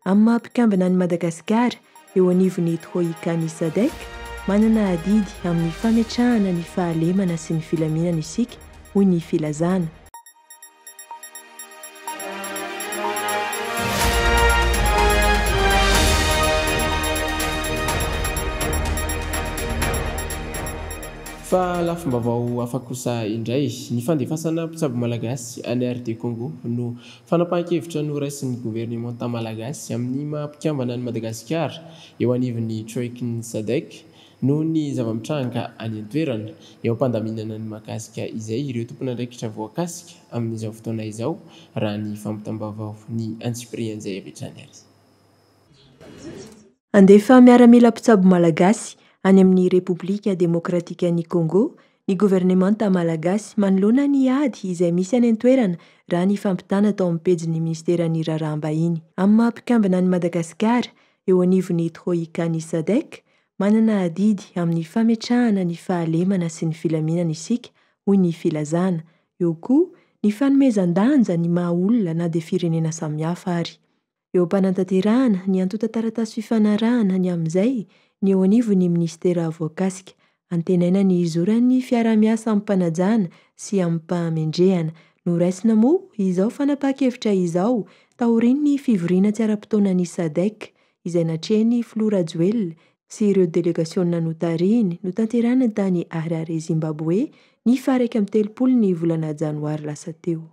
Amin'ny maha-mpikambana any Madagasikara eo anivon'ny Troïka-ny SADC manana adidy amin'ny fametrahana ny fahalemana sy ny filaminana isika hoy ny filazana. Fa lafim-baovao hafa kosa indray, ny fandefasana mpitsabo malagasy any RD Congo no fanapahan-kevitra noraisin'ny gouvernemanta malagasy amin'ny maha-mpikambana any Madagasikara eo anivon'ny troïka-ny SADC noho ny zava-mitranga any an-toerana eo am-pandaminana ny mahakasika izay ireo tompon'andraikitra voakasika amin'izao fotoana izao raha ny fampitam-baovao ny antsipirian'izay avetrany ary. Andefa miaramila mpitsabo malagasy any amin'ny Repoblika Demokratika ny Congo, ny gouvernemanta malagasy manoloana ny ady izay misy any an-toerana raha ny fampitana tao amin'ny pejin'ny ministeran'ny raharaham-bahiny. Amin'ny maha-mpikambana any Madagasikara eo anivon'ny Troïka-ny SADC manana adidy amin'ny fametrahana ny fahalemana sy ny filaminana isika hoy ny filazana. Eo koa ny fanomezan-danja ny maha olona na dia firenena samihafa ary. Eo am-panantanterahana ny antota taratasy fifanarahana ny amin'izay ny eo anivon'ny ministera voakasika, antenaina ny izoran'ny fiara-miasa amin'ny mpanajana sy amin'ny mpahamendrehana. Noraisina moa izao fanapahan-kevitra izao taorian'ny fivoriana tsy ara-potoanan'ny SADC izay natrehiny Flora Joel sy ireo delegasiona notariny no tanterahana tany Harare, Zimbabwe ny 1 amin'ny 30 ny volana Janoary lasa teo.